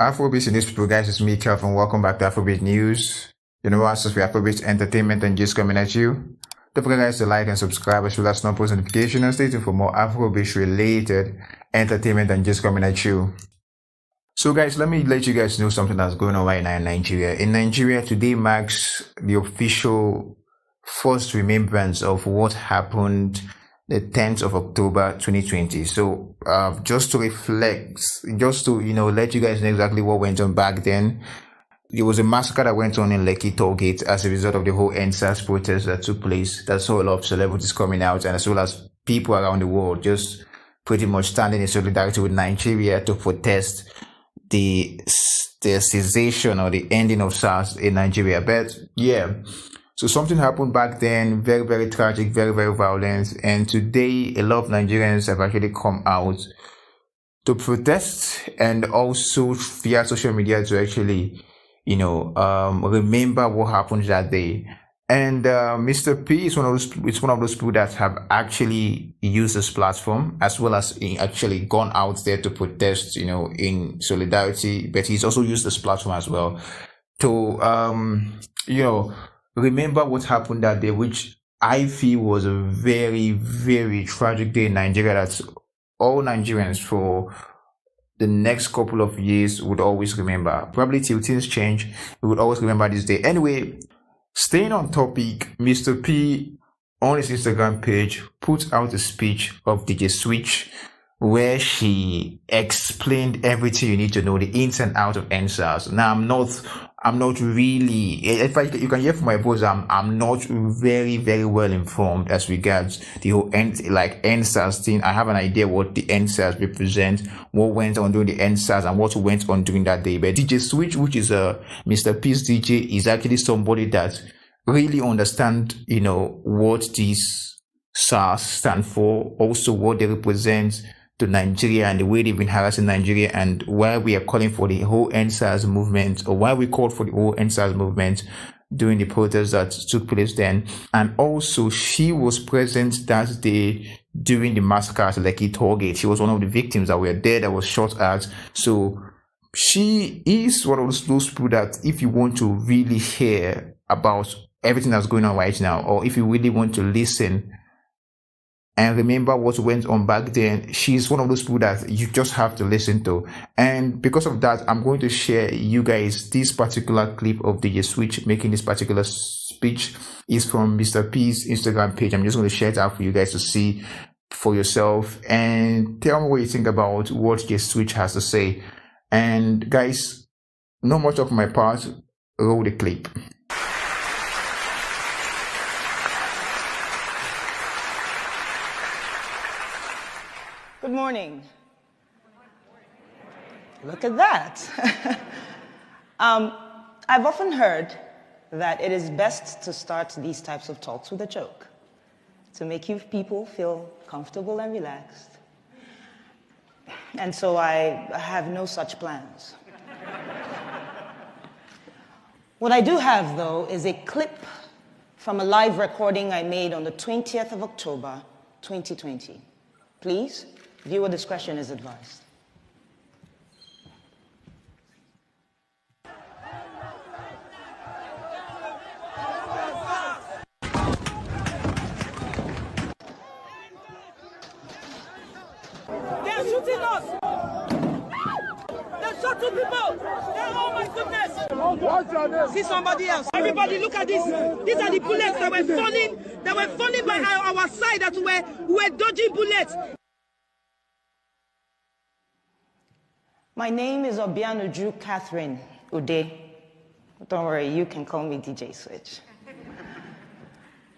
Afrobeat in this people, guys, it's me, Kelvin, and welcome back to Afrobeat News. You know what, since we Afrobeat entertainment and just coming at you. Don't forget, guys, to like and subscribe as well as turn on post notifications and stay tuned for more Afrobeat related entertainment and just coming at you. So, guys, let me let you guys know something that's going on right now in Nigeria. In Nigeria, today marks the official first remembrance of what happened the 10th of October 2020. So just to reflect, just to let you guys know exactly what went on back then. There was a massacre that went on in Lekki Toll as a result of the whole NSAS protest that took place. That saw a lot of celebrities coming out, and as well as people around the world just pretty much standing in solidarity with Nigeria to protest the cessation or the ending of SARS in Nigeria. But yeah, so something happened back then, very, very tragic, very, very violent. And today, a lot of Nigerians have actually come out to protest and also via social media to actually, remember what happened that day. And Mr. P is one of those people that have actually used this platform as well as actually gone out there to protest, in solidarity. But he's also used this platform as well to, remember what happened that day, which I feel was a very, very tragic day in Nigeria that all Nigerians for the next couple of years would always remember. Probably till things change, we would always remember this day. Anyway, staying on topic, Mr. P on his Instagram page put out a speech of DJ Switch where she explained everything you need to know, the ins and outs of NSAS. Now, I'm not really, you can hear from my voice, I'm not very, very well informed as regards the whole NSAS thing. I have an idea what the NSAS represent, what went on during the NSAS and what went on during that day. But DJ Switch, which is Mr. P's DJ, is actually somebody that really understand, what these SARS stand for, also what they represent to Nigeria and the way they've been harassing Nigeria and why we are calling for the whole NSAS movement, or why we called for the whole NSAS movement during the protests that took place then. And also, she was present that day during the massacre at Lekki Toll. She was one of the victims that were there that was shot at. So she is one of those people that if you want to really hear about everything that's going on right now, or if you really want to listen and remember what went on back then, she's one of those people that you just have to listen to. And because of that, I'm going to share you guys this particular clip of DJ Switch making this particular speech. Is from Mr. P's Instagram page. I'm just going to share it out for you guys to see for yourself and tell me what you think about what DJ Switch has to say. And guys, no more talk on my part. Roll the clip. Good morning. Look at that. I've often heard that it is best to start these types of talks with a joke to make you people feel comfortable and relaxed. And so I have no such plans. What I do have, though, is a clip from a live recording I made on the 20th of October, 2020. Please, viewer discretion is advised. They're shooting us! They shot 2 people! Oh my goodness! See somebody else. Everybody look at this. These are the bullets that were falling by our side that were dodging bullets. My name is Obianuju Catherine Ude. Don't worry, you can call me DJ Switch.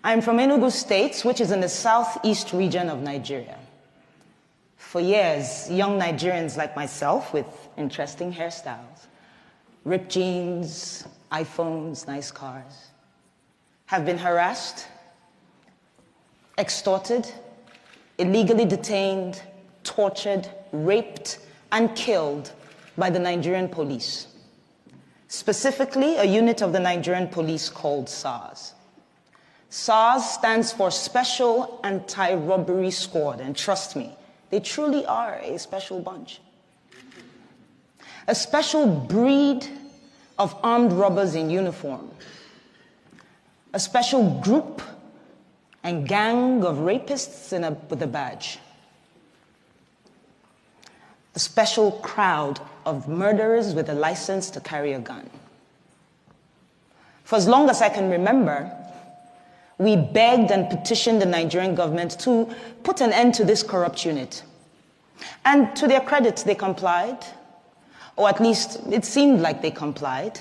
I'm from Enugu State, which is in the southeast region of Nigeria. For years, young Nigerians like myself with interesting hairstyles, ripped jeans, iPhones, nice cars, have been harassed, extorted, illegally detained, tortured, raped, and killed by the Nigerian police. Specifically, a unit of the Nigerian police called SARS. SARS stands for Special Anti-Robbery Squad, and trust me, they truly are a special bunch. a special breed of armed robbers in uniform, a special group and gang of rapists with a badge, a special crowd of murderers with a license to carry a gun. For as long as I can remember, we begged and petitioned the Nigerian government to put an end to this corrupt unit. And to their credit, they complied, or at least it seemed like they complied.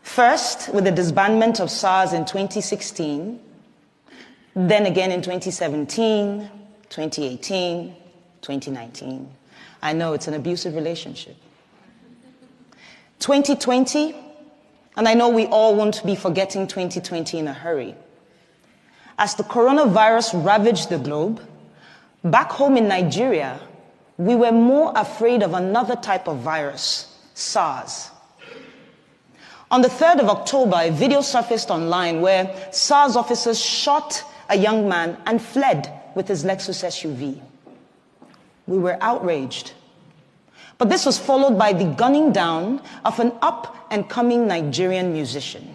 First, with the disbandment of SARS in 2016, then again in 2017, 2018, 2019. I know it's an abusive relationship. 2020, and I know we all won't be forgetting 2020 in a hurry. As the coronavirus ravaged the globe, back home in Nigeria, we were more afraid of another type of virus, SARS. On the 3rd of October, a video surfaced online where SARS officers shot a young man and fled with his Lexus SUV. We were outraged. But this was followed by the gunning down of an up-and-coming Nigerian musician.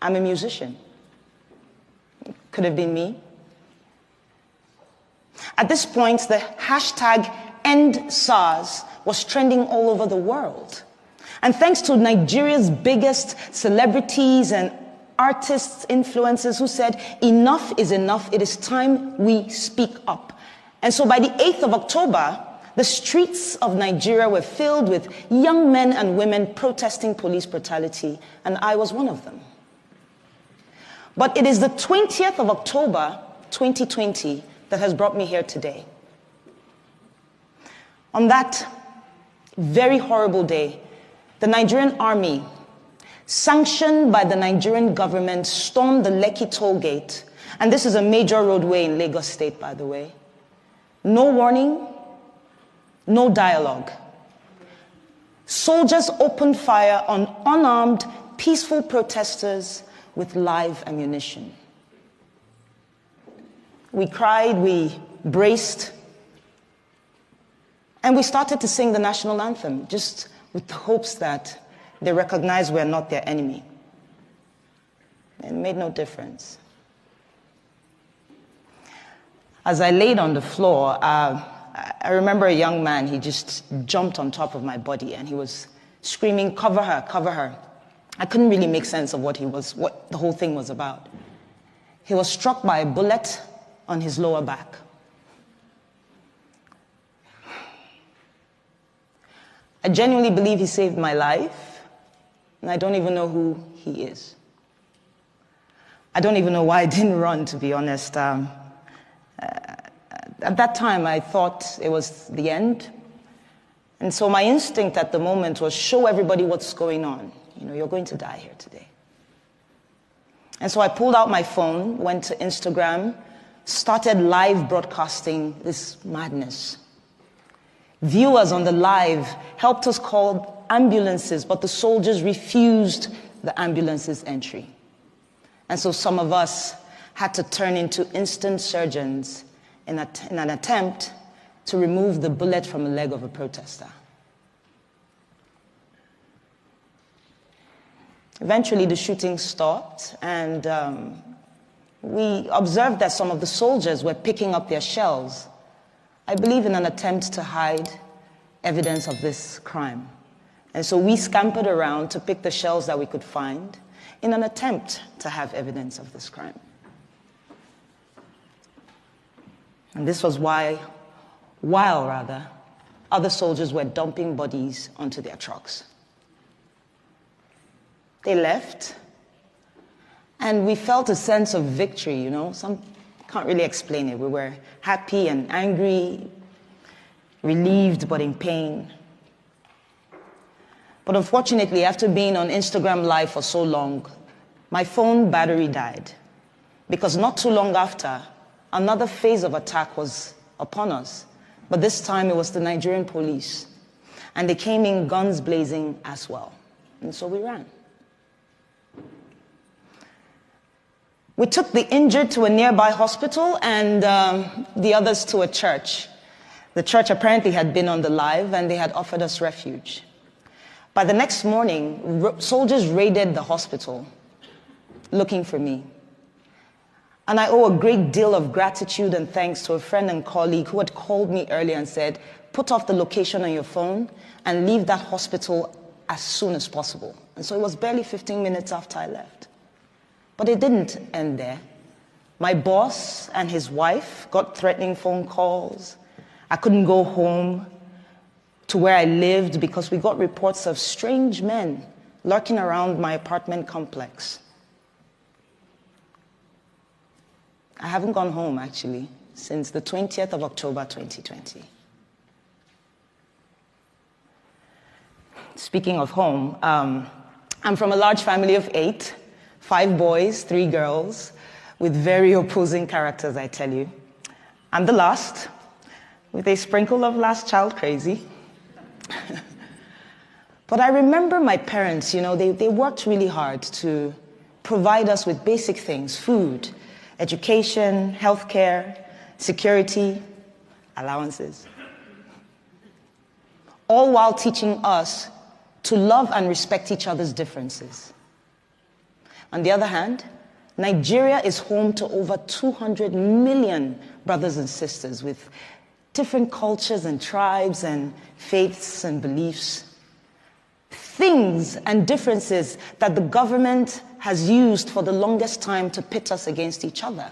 I'm a musician. Could have been me. At this point, the hashtag #EndSARS was trending all over the world. And thanks to Nigeria's biggest celebrities and artists, influencers who said, enough is enough, it is time we speak up. And so by the 8th of October, the streets of Nigeria were filled with young men and women protesting police brutality, and I was one of them. But it is the 20th of October, 2020, that has brought me here today. On that very horrible day, the Nigerian army, sanctioned by the Nigerian government, stormed the Lekki Toll gate. And this is a major roadway in Lagos State, by the way. No warning, no dialogue. Soldiers opened fire on unarmed, peaceful protesters with live ammunition. We cried, we braced, and we started to sing the national anthem, just with the hopes that they recognize we're not their enemy. It made no difference. As I laid on the floor, I remember a young man, he just jumped on top of my body and he was screaming, "Cover her, cover her." I couldn't really make sense of what the whole thing was about. He was struck by a bullet on his lower back. I genuinely believe he saved my life, and I don't even know who he is. I don't even know why I didn't run, to be honest. At that time, I thought it was the end. And so my instinct at the moment was show everybody what's going on. You know, you're going to die here today. And so I pulled out my phone, went to Instagram, started live broadcasting this madness. Viewers on the live helped us call ambulances, but the soldiers refused the ambulance's entry. And so some of us had to turn into instant surgeons in an attempt to remove the bullet from the leg of a protester. Eventually, the shooting stopped, and we observed that some of the soldiers were picking up their shells, I believe in an attempt to hide evidence of this crime. And so we scampered around to pick the shells that we could find in an attempt to have evidence of this crime. And this was while other soldiers were dumping bodies onto their trucks. They left, and we felt a sense of victory, you know. Some can't really explain it. We were happy and angry, relieved but in pain. But unfortunately, after being on Instagram Live for so long, my phone battery died. Because not too long after, another phase of attack was upon us. But this time it was the Nigerian police. And they came in guns blazing as well. And so we ran. We took the injured to a nearby hospital and the others to a church. The church apparently had been on the live and they had offered us refuge. By the next morning, soldiers raided the hospital looking for me. And I owe a great deal of gratitude and thanks to a friend and colleague who had called me earlier and said, put off the location on your phone and leave that hospital as soon as possible. And so it was barely 15 minutes after I left. But it didn't end there. My boss and his wife got threatening phone calls. I couldn't go home to where I lived because we got reports of strange men lurking around my apartment complex. I haven't gone home, actually, since the 20th of October, 2020. Speaking of home, I'm from a large family of 8, 5 boys, 3 girls, with very opposing characters, I tell you. I'm the last, with a sprinkle of last child crazy. But I remember my parents, you know, they worked really hard to provide us with basic things: food, education, healthcare, security, allowances. All while teaching us to love and respect each other's differences. On the other hand, Nigeria is home to over 200 million brothers and sisters with different cultures and tribes and faiths and beliefs. Things and differences that the government has used for the longest time to pit us against each other.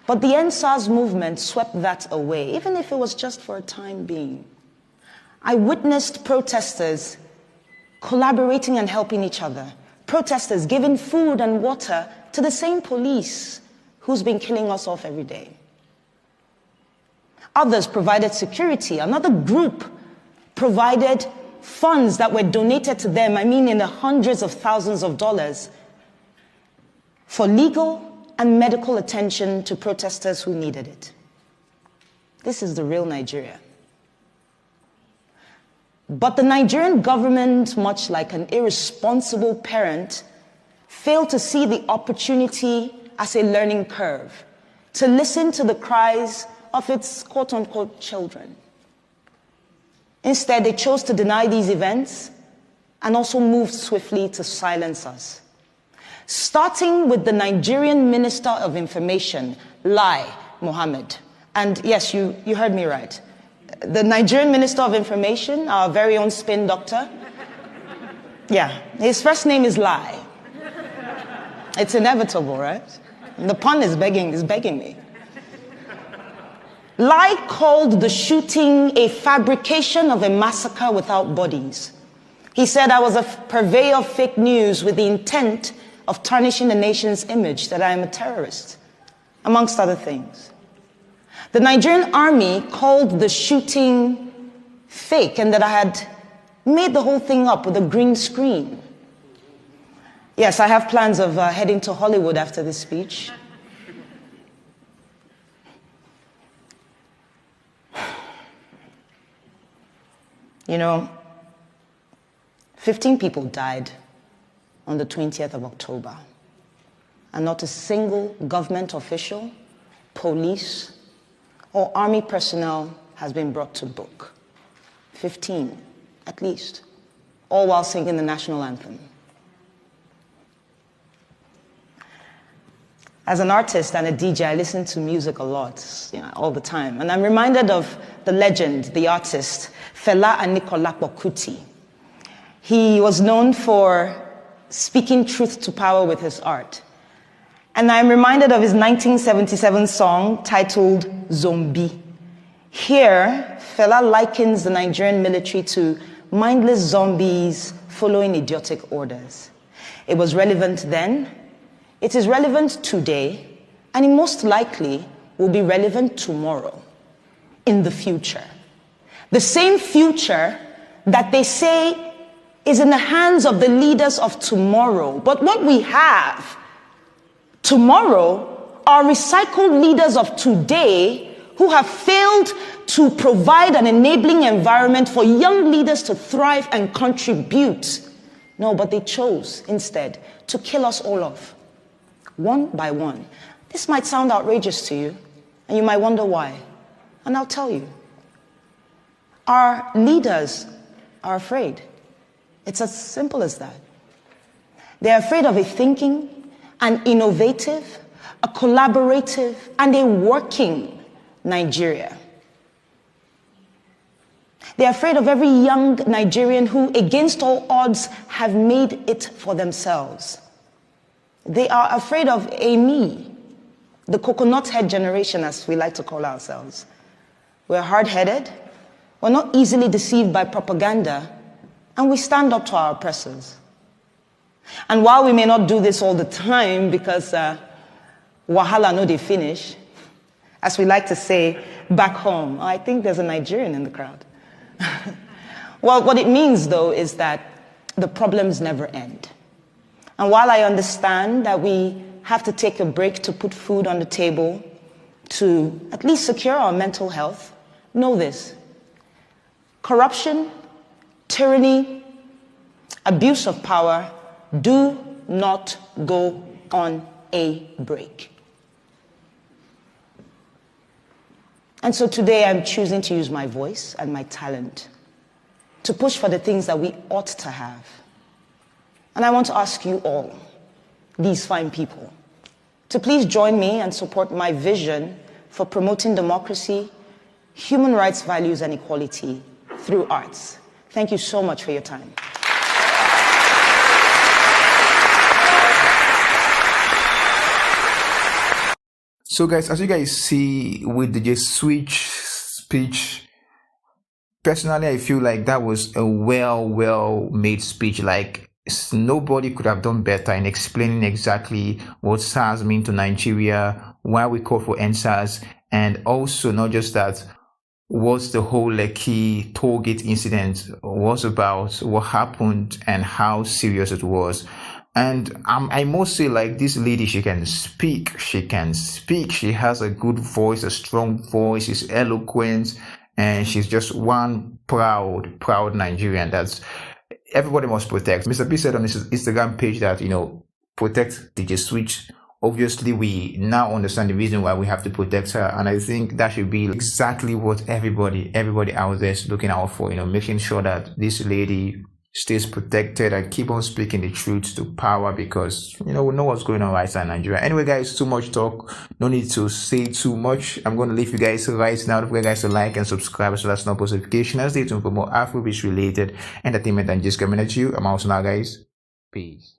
But the NSAS movement swept that away, even if it was just for a time being. I witnessed protesters collaborating and helping each other. Protesters giving food and water to the same police who's been killing us off every day. Others provided security. Another group provided funds that were donated to them, I mean in the hundreds of thousands of dollars, for legal and medical attention to protesters who needed it. This is the real Nigeria. But the Nigerian government, much like an irresponsible parent, failed to see the opportunity as a learning curve, to listen to the cries of its quote-unquote children. Instead, they chose to deny these events and also moved swiftly to silence us. Starting with the Nigerian Minister of Information, Lai Mohammed. And yes, you heard me right. The Nigerian Minister of Information, our very own spin doctor. Yeah, his first name is Lai. It's inevitable, right? The pun is begging me. Lai called the shooting a fabrication of a massacre without bodies. He said I was a purveyor of fake news with the intent of tarnishing the nation's image, that I am a terrorist, amongst other things. The Nigerian army called the shooting fake and that I had made the whole thing up with a green screen. Yes, I have plans of heading to Hollywood after this speech. You know, 15 people died on the 20th of October, and not a single government official, police, or army personnel has been brought to book. 15, at least, all while singing the national anthem. As an artist and a DJ, I listen to music a lot, all the time. And I'm reminded of the legend, the artist, Fela Anikulapo Kuti. He was known for speaking truth to power with his art. And I'm reminded of his 1977 song titled Zombie. Here, Fela likens the Nigerian military to mindless zombies following idiotic orders. It was relevant then, it is relevant today, and it most likely will be relevant tomorrow, in the future. The same future that they say is in the hands of the leaders of tomorrow. But what we have tomorrow are recycled leaders of today who have failed to provide an enabling environment for young leaders to thrive and contribute. No, but they chose instead to kill us all off, one by one. This might sound outrageous to you, and you might wonder why. And I'll tell you. Our leaders are afraid. It's as simple as that. They're afraid of a thinking, an innovative, a collaborative, and a working Nigeria. They're afraid of every young Nigerian who, against all odds, have made it for themselves. They are afraid of a me, the coconut head generation, as we like to call ourselves. We're hard-headed, we're not easily deceived by propaganda, and we stand up to our oppressors. And while we may not do this all the time because wahala no dey finish, as we like to say back home, I think there's a Nigerian in the crowd. Well, what it means, though, is that the problems never end. And while I understand that we have to take a break to put food on the table, to at least secure our mental health, know this: corruption, tyranny, abuse of power do not go on a break. And so today I'm choosing to use my voice and my talent to push for the things that we ought to have. And I want to ask you all, these fine people, to please join me and support my vision for promoting democracy, human rights values, and equality through arts. Thank you so much for your time. So guys, as you guys see with the just switch speech, personally I feel like that was a well made speech. Like, nobody could have done better in explaining exactly what SARS mean to Nigeria, why we call for NSARS, and also not just that, what the whole Lekki Toll gate incident was about, what happened, and how serious it was. And I must say, like, this lady, she can speak. She has a good voice, a strong voice. She's eloquent, and she's just one proud Nigerian that's everybody must protect. Mr. B said on his Instagram page that, protect DJ Switch. Obviously, we now understand the reason why we have to protect her, and I think that should be exactly what everybody out there is looking out for. Making sure that this lady stays protected and keep on speaking the truth to power, because we know what's going on right now in Nigeria. Anyway guys, too much talk, no need to say too much. I'm going to leave you guys right now. Don't forget guys to like and subscribe so that's no post notification, and stay tuned for more Afrobeat related entertainment and just coming at you. I'm out now guys. Peace.